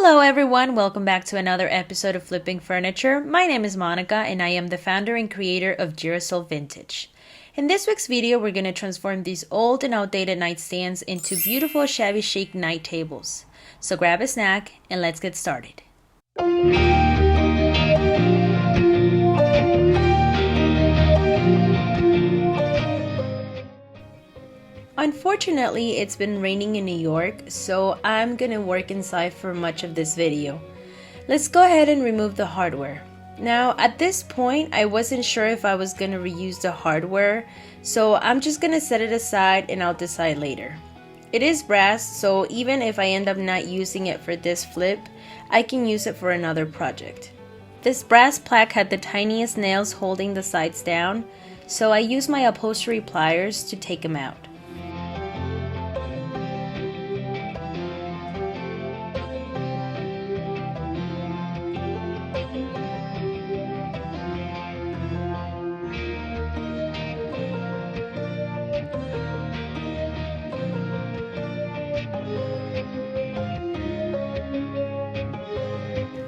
Hello everyone, welcome back to another episode of Flipping Furniture. My name is Monica and I am the founder and creator of Girasol Vintage. In this week's video, we're going to transform these old and outdated nightstands into beautiful shabby chic night tables. So grab a snack and let's get started. Unfortunately, it's been raining in New York, so I'm gonna work inside for much of this video. Let's go ahead and remove the hardware. Now, at this point, I wasn't sure if I was gonna reuse the hardware, so I'm just gonna set it aside and I'll decide later. It is brass, so even if I end up not using it for this flip, I can use it for another project. This brass plaque had the tiniest nails holding the sides down, so I used my upholstery pliers to take them out.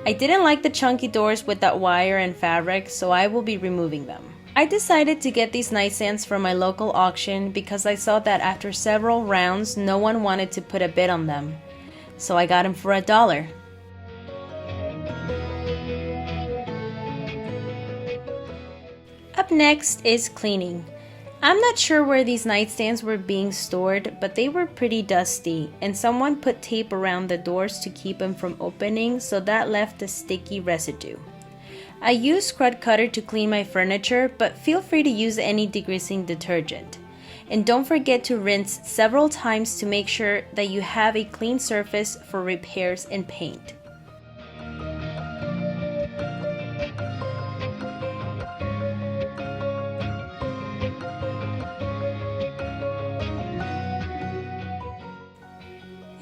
I didn't like the chunky doors with that wire and fabric, so I will be removing them. I decided to get these nightstands from my local auction because I saw that after several rounds, no one wanted to put a bid on them. So I got them for $1. Up next is cleaning. I'm not sure where these nightstands were being stored, but they were pretty dusty, and someone put tape around the doors to keep them from opening, so that left a sticky residue. I used Scrub Cutter to clean my furniture, but feel free to use any degreasing detergent. And don't forget to rinse several times to make sure that you have a clean surface for repairs and paint.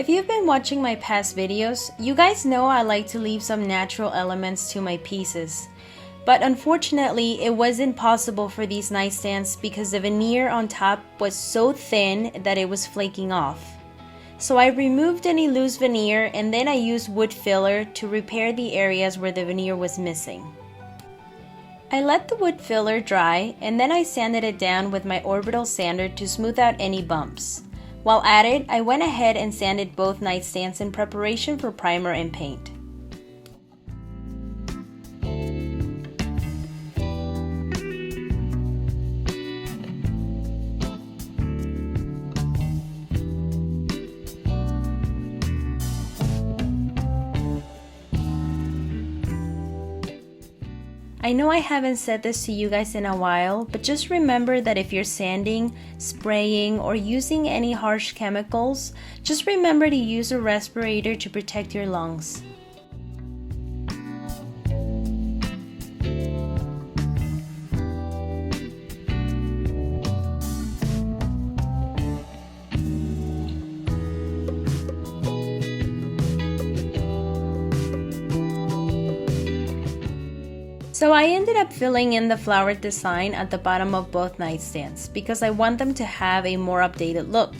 If you've been watching my past videos, you guys know I like to leave some natural elements to my pieces. But unfortunately, it wasn't possible for these nightstands because the veneer on top was so thin that it was flaking off. So I removed any loose veneer and then I used wood filler to repair the areas where the veneer was missing. I let the wood filler dry and then I sanded it down with my orbital sander to smooth out any bumps. While at it, I went ahead and sanded both nightstands in preparation for primer and paint. I know I haven't said this to you guys in a while, but just remember that if you're sanding, spraying, or using any harsh chemicals, just remember to use a respirator to protect your lungs. So I ended up filling in the flower design at the bottom of both nightstands because I want them to have a more updated look,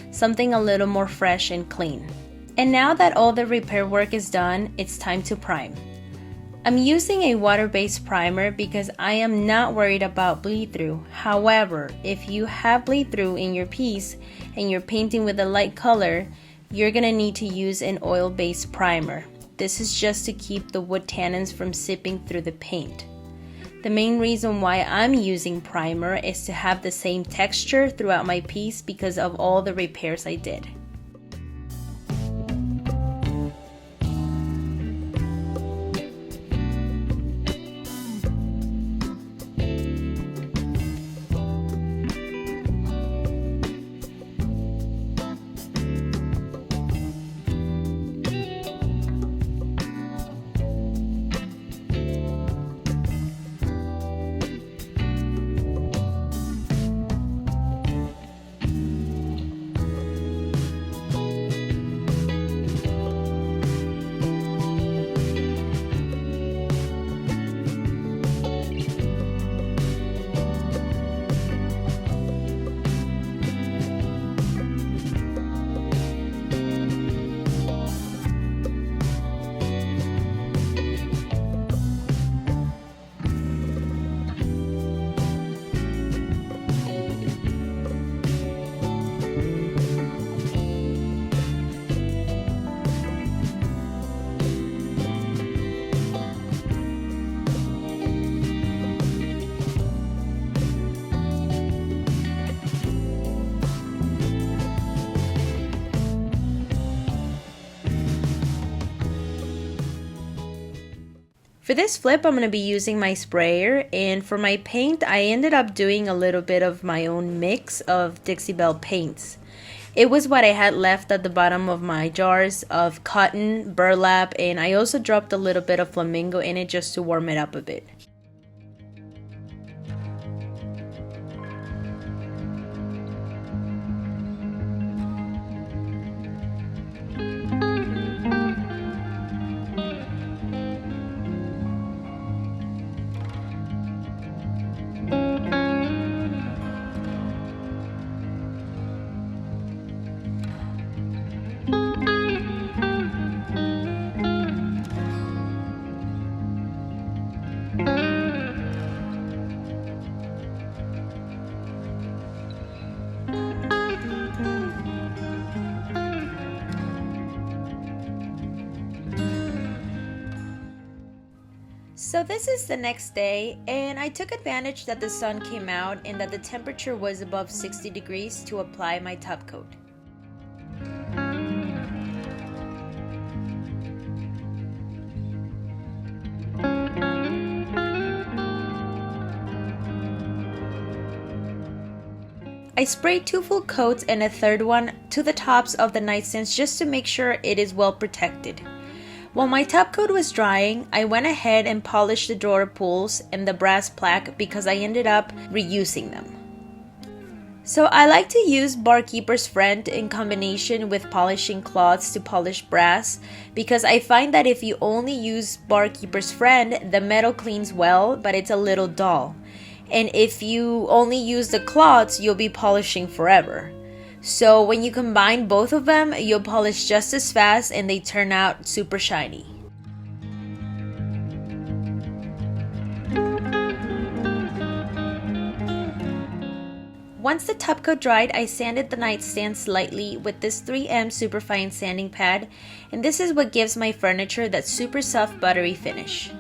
something a little more fresh and clean. And now that all the repair work is done, it's time to prime. I'm using a water-based primer because I am not worried about bleed-through. However, if you have bleed-through in your piece and you're painting with a light color, you're gonna need to use an oil-based primer. This is just to keep the wood tannins from seeping through the paint. The main reason why I'm using primer is to have the same texture throughout my piece because of all the repairs I did. For this flip, I'm going to be using my sprayer, and for my paint, I ended up doing a little bit of my own mix of Dixie Belle paints. It was what I had left at the bottom of my jars of cotton, burlap, and I also dropped a little bit of flamingo in it just to warm it up a bit. So this is the next day, and I took advantage that the sun came out and that the temperature was above 60 degrees to apply my top coat. I sprayed 2 full coats and a third one to the tops of the nightstands just to make sure it is well protected. While my top coat was drying, I went ahead and polished the drawer pulls and the brass plaque because I ended up reusing them. So I like to use Barkeeper's Friend in combination with polishing cloths to polish brass because I find that if you only use Barkeeper's Friend, the metal cleans well, but it's a little dull. And if you only use the cloths, you'll be polishing forever. So when you combine both of them, you'll polish just as fast and they turn out super shiny. Once the top coat dried, I sanded the nightstand slightly with this 3M Superfine sanding pad, and this is what gives my furniture that super soft buttery finish.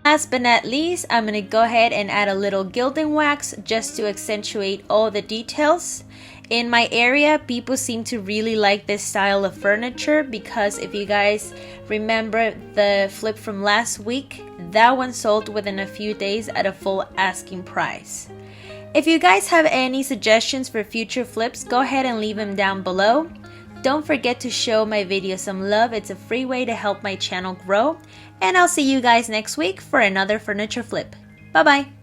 Last but not least, I'm going to go ahead and add a little gilding wax just to accentuate all the details. In my area, people seem to really like this style of furniture because if you guys remember the flip from last week, that one sold within a few days at a full asking price. If you guys have any suggestions for future flips, go ahead and leave them down below. Don't forget to show my video some love. It's a free way to help my channel grow. And I'll see you guys next week for another furniture flip. Bye bye.